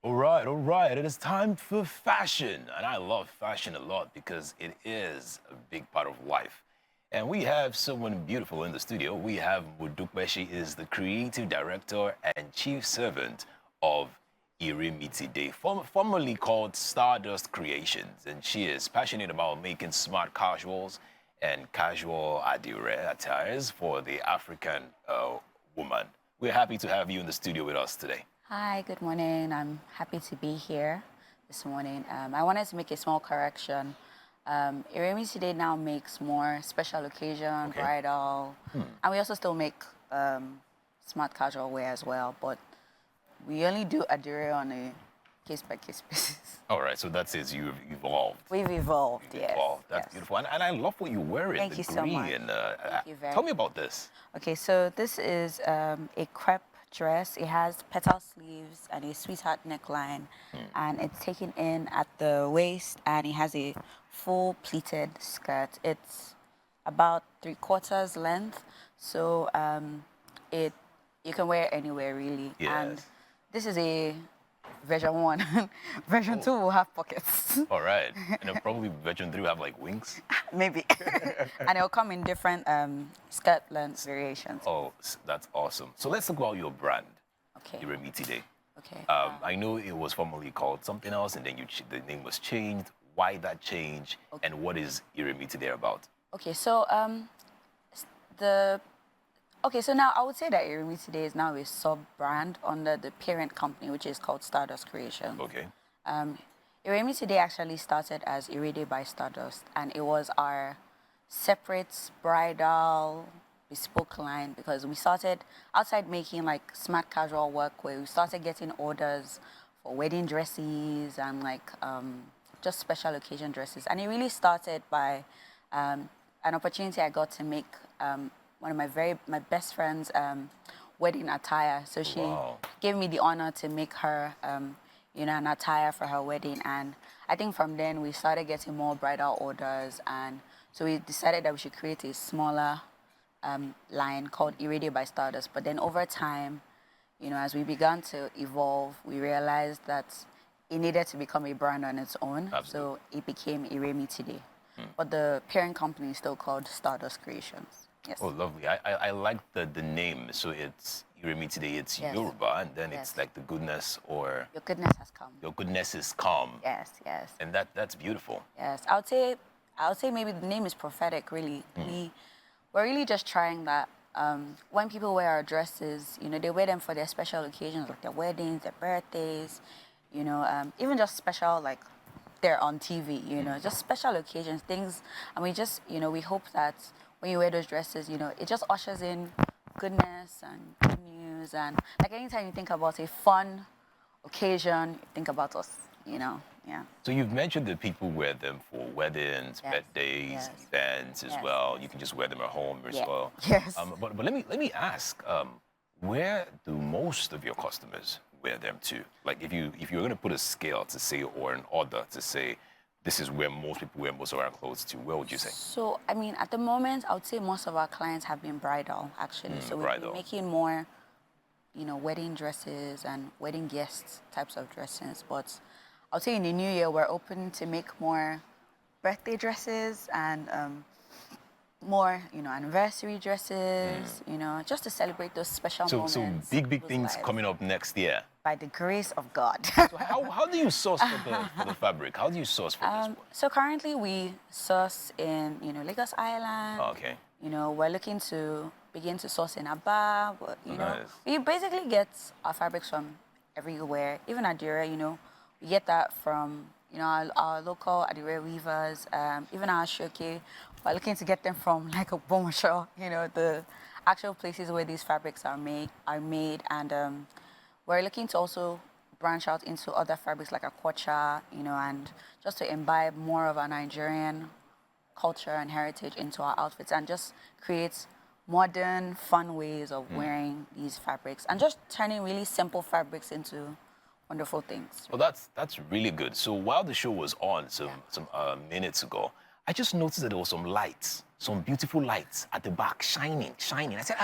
All right. It is time for fashion. And I love fashion a lot because it is a big part of life. And we have someone beautiful in the studio. We have Modupe. She is the creative director and chief servant of Iremitide, formerly called Stardust Creations. And she is passionate about making smart casuals and casual attires for the African woman. We're happy to have you in the studio with us today. Hi, good morning. I'm happy to be here this morning. I wanted to make a small correction. Iremi today now makes more special occasion, Okay. bridal, and we also still make smart casual wear as well, but we only do Adire on a case-by-case basis. All right, so that's it. You've evolved. We've evolved, You've yes. evolved. That's yes. beautiful. And I love what you wear in Thank the you so green. much. Thank you very Tell me about this. Okay, so this is a crepe dress. It has petal sleeves and a sweetheart neckline, and it's taken in at the waist, and it has a full pleated skirt. It's about 3/4 length, so you can wear it anywhere really. Yes. And this is a version 1. Version 2 will have pockets. All right. And then probably version 3 will have like wings. Maybe. And it'll come in different skirt length variations. Oh, that's awesome. So let's talk about your brand, Okay. Iremitide. Okay. I know it was formerly called something else, and then the name was changed. Why that change, and what is Iremitide about? Okay, so so now I would say that Iremitide is now a sub-brand under the parent company, which is called Stardust Creations. Okay. Iremitide actually started as Irede by Stardust, and it was our separate bridal bespoke line because we started outside making like smart casual work where we started getting orders for wedding dresses and like just special occasion dresses. And it really started by an opportunity I got to make one of my best friend's wedding attire. So she gave me the honor to make her an attire for her wedding. And I think from then we started getting more bridal orders, and so we decided that we should create a smaller line called Irradiate by Stardust. But then over time, as we began to evolve, we realized that it needed to become a brand on its own. Absolutely. So it became Iremitide. But the parent company is still called Stardust Creations. Yes. Oh, lovely. I like the name. So it's Iremitide, it's Yes. Yoruba, and then Yes. it's like the goodness or Your goodness has come. your goodness is come. Yes, yes. And that's beautiful. Yes, I would say maybe the name is prophetic. Really, we're really just trying that. When people wear our dresses, they wear them for their special occasions, like their weddings, their birthdays, even just special like they're on TV, just special occasions, things. And we just, we hope that when you wear those dresses, it just ushers in goodness and good news. And like anytime you think about a fun occasion, you think about us, yeah. So you've mentioned that people wear them for weddings, Yes. birthdays, Yes. events as Yes. well. You can just wear them at home as Yeah. well. Yes. But let me ask, where do most of your customers wear them to? Like if you're going to put a scale to say or an order to say this is where most people wear most of our clothes to, where would you say? So, I mean, at the moment, I would say most of our clients have been bridal, actually. So we've bridal. been making more, wedding dresses and wedding guests types of dresses. But I would say in the new year, we're open to make more birthday dresses and more, anniversary dresses, just to celebrate those special So moments. big people's things lives. coming up next year. By the grace of God. So how do you source for the fabric? How do you source for this one? So currently we source in, Lagos Island. Okay. We're looking to begin to source in Aba. But, Nice. we basically get our fabrics from everywhere. Even Adira, we get that from, our local Adira weavers. Even our Shoke, we're looking to get them from like a Bomashaw, the actual places where these fabrics are made. And we're looking to also branch out into other fabrics like Akwacha, and just to imbibe more of our Nigerian culture and heritage into our outfits and just create modern, fun ways of wearing these fabrics and just turning really simple fabrics into wonderful things. Well, that's really good. So while the show was on some minutes ago, I just noticed that there was some lights, some beautiful lights at the back, shining. I said,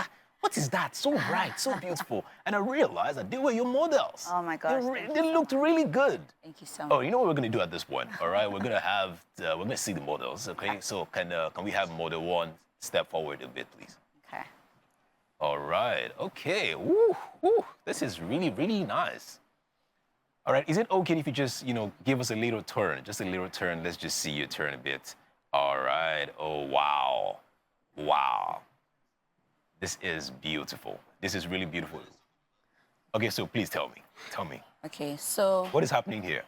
what is that? So bright, so beautiful. And I realized that they were your models. Oh my gosh, They looked really good. Thank you so much. Oh, you know what we're gonna do at this point, all right? We're gonna see the models, okay? So can we have model one step forward a bit, please? Okay. All right, okay. Woo, woo. This is really, really nice. All right, is it okay if you just, give us a little turn, just a little turn? Let's just see you turn a bit. All right, oh, wow. Wow. This is beautiful. This is really beautiful. Okay, so please tell me. Okay, so What is happening here?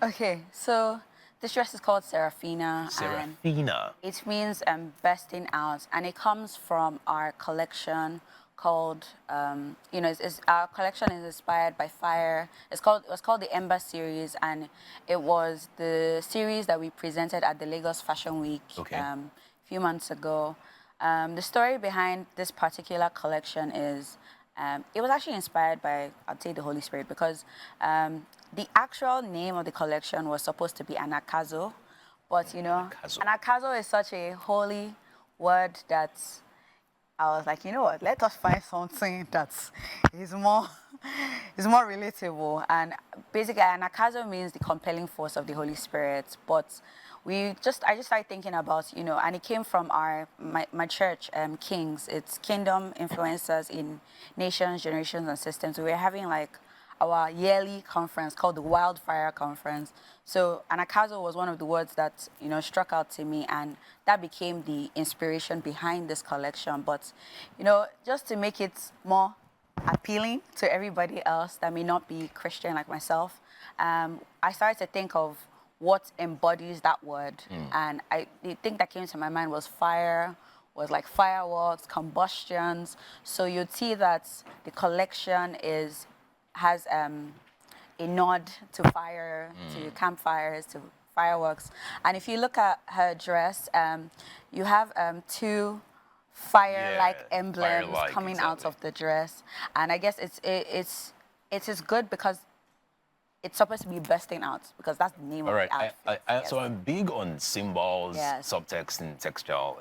okay, so this dress is called Serafina, and Serafina. it means bursting out, and it comes from our collection called, our collection is inspired by fire. It was called the Ember series, and it was the series that we presented at the Lagos Fashion Week a few months ago. The story behind this particular collection is it was actually inspired by, I'd say, the Holy Spirit, because the actual name of the collection was supposed to be Anakazo, but Anakazo is such a holy word that I was like, you know what, let us find something that is more relatable. And basically, Anakazo means the compelling force of the Holy Spirit, but I just started thinking about, and it came from my church, Kings. It's Kingdom Influencers in Nations, Generations, and Systems. We were having like our yearly conference called the Wildfire Conference. So Anakazo was one of the words that, struck out to me, and that became the inspiration behind this collection. But, just to make it more appealing to everybody else that may not be Christian like myself, I started to think of what embodies that word. And the thing that came to my mind was fire, was like fireworks, combustions. So you'd see that the collection has a nod to fire, to campfires, to fireworks. And if you look at her dress, you have two fire-like emblems coming out of the dress. And I guess it is good because it's supposed to be bursting out, because that's the name of the outfit. So I'm big on symbols, subtext, and textile.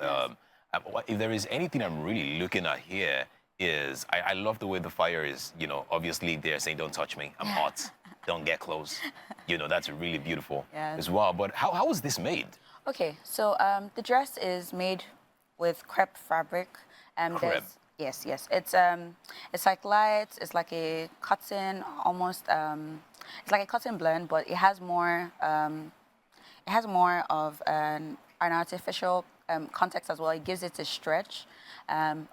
If there is anything I'm really looking at here, is I love the way the fire is, obviously they're saying, don't touch me, I'm hot, don't get close. That's really beautiful as well. But how was this made? Okay, so the dress is made with crepe fabric. Crepe? Yes. It's like light, it's like a cotton, almost, it's like a cotton blend, but it has more of an artificial context as well. It gives it a stretch.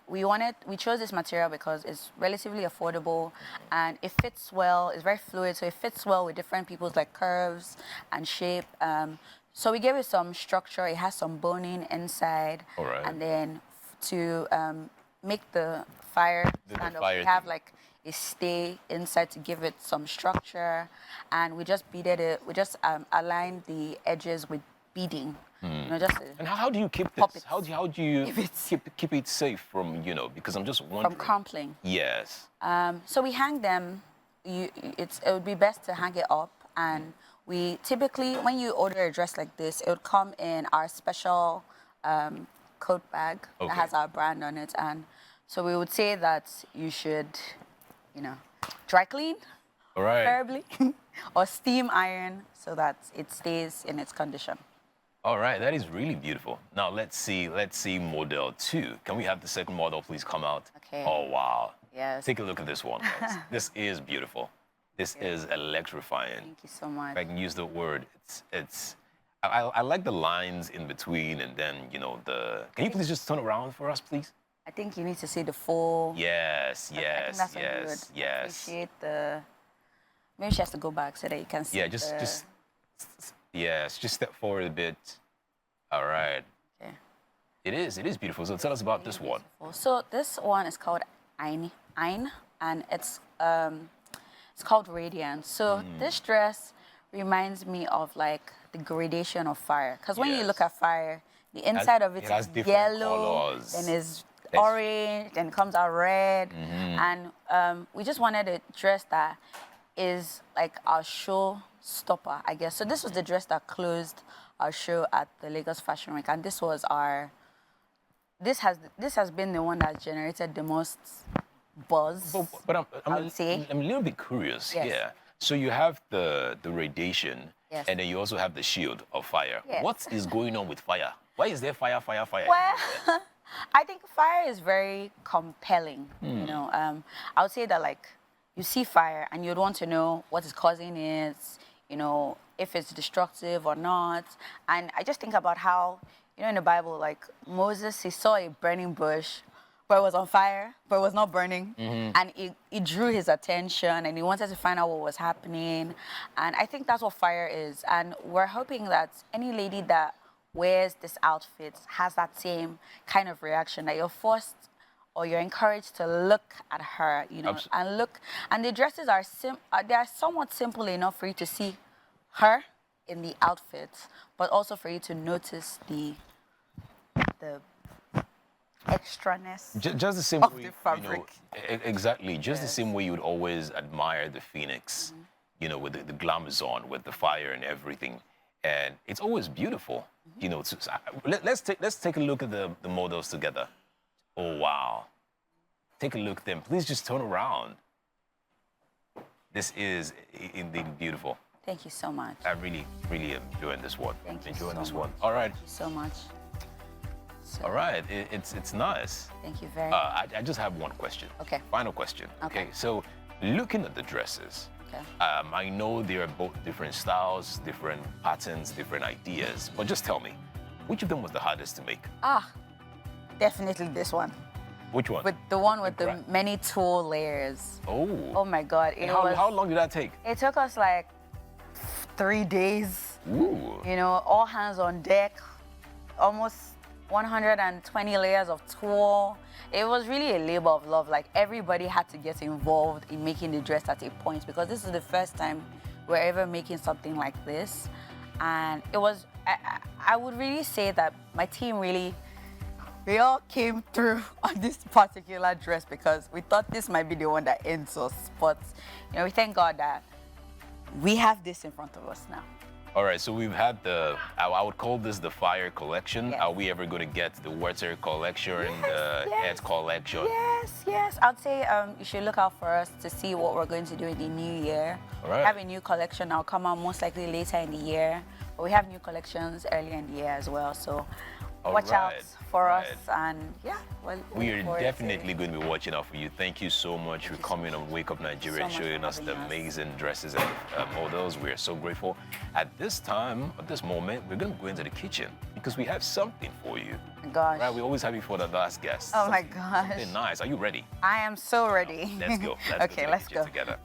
We chose this material because it's relatively affordable and it fits well. It's very fluid, so it fits well with different people's like curves and shape. So we gave it some structure. It has some boning inside. All right. And then to make the fire stand up, we have like a stay inside to give it some structure. And we just beaded it. We just aligned the edges with beading. And how do you keep this? How do you keep it safe from, because I'm just wondering. From crumpling. Yes. So we hang them. It would be best to hang it up. And we typically, when you order a dress like this, it would come in our special coat bag that has our brand on it. And so we would say that you should, dry clean, preferably, or steam iron so that it stays in its condition. All right, that is really beautiful. Now let's see model 2. Can we have the second model please come out? Okay. Oh wow. Yes. Take a look at this one, guys. This is beautiful. This is electrifying. Thank you so much. If I can use the word, I like the lines in between, and then Can you please just turn around for us, please? I think you need to see the full. Yes. I think that's appreciate the. Maybe she has to go back so that you can see. Yeah, just step forward a bit. All right. Okay. It is beautiful. So tell us about this one. So this one is called Ein, and it's called Radiance. So this dress reminds me of like the gradation of fire. Because when you look at fire, the inside of it is yellow, and is orange, and comes out red. And we just wanted a dress that is like our show stopper, I guess. So this was the dress that closed our show at the Lagos Fashion Week, and this was our this has been the one that generated the most buzz. But I would say. I'm a little bit curious Yes. here. So you have the radiation, Yes. and then you also have the shield of fire. Yes. What is going on with fire? Why is there fire? Well, I think fire is very compelling. You know, I would say that like you see fire and you'd want to know what is causing it. You know, if it's destructive or not. And I just think about how, you know, in the Bible, like Moses, he saw a burning bush, but it was on fire, but it was not burning. And it drew his attention and he wanted to find out what was happening. And I think that's what fire is. And we're hoping that any lady that wears this outfit has that same kind of reaction, that you're forced or you're encouraged to look at her, you know, and look. And the dresses are they are somewhat simple enough for you to see her in the outfit, but also for you to notice the extraness Just the same of way, the fabric. You know, exactly. Just the same way you would always admire the phoenix, you know, with the glamazon, with the fire and everything. And it's always beautiful. You know, let's take a look at the models together. Oh, wow. Take a look at them. Please just turn around. This is indeed beautiful. Thank you so much. I really am enjoying this one. Thank you Enjoying so this much. one. All right. Thank you so much. So, All right. It's nice. thank you very much. I just have one question. Okay. Final question. Okay. So, looking at the dresses, Okay. I know there are both different styles, different patterns, different ideas. But just tell me, which of them was the hardest to make? Definitely this one. Which one? With the one with the gra- many tool layers. Oh. Oh my God. And how long did that take? It took us like 3 days. Ooh. You know, all hands on deck, almost 120 layers of tulle. It was really a labor of love. Like everybody had to get involved in making the dress at a point, because this is the first time we're ever making something like this. And it was, I would really say that my team we all came through on this particular dress because we thought this might be the one that ends us. But, you know, we thank God that we have this in front of us now. All right, so we've had I would call this the fire collection. Yes. Are we ever going to get the water collection and the head collection? Yes. I'd say you should look out for us to see what we're going to do in the new year. All right. We have a new collection that'll come out most likely later in the year. But we have new collections earlier in the year as well. So watch out for us. And yeah, well, We are definitely going to be watching out for you. Thank you so much for coming on Wake Up Nigeria and so much showing for us the having us. amazing dresses and models. We are so grateful. At this time, at this moment, we're going to go into the kitchen because we have something for you. Gosh. Right, we always have you for the last guest. Oh my Something- gosh. Something nice. Are you ready? I am so ready. Let's go. Okay, let's go. Together.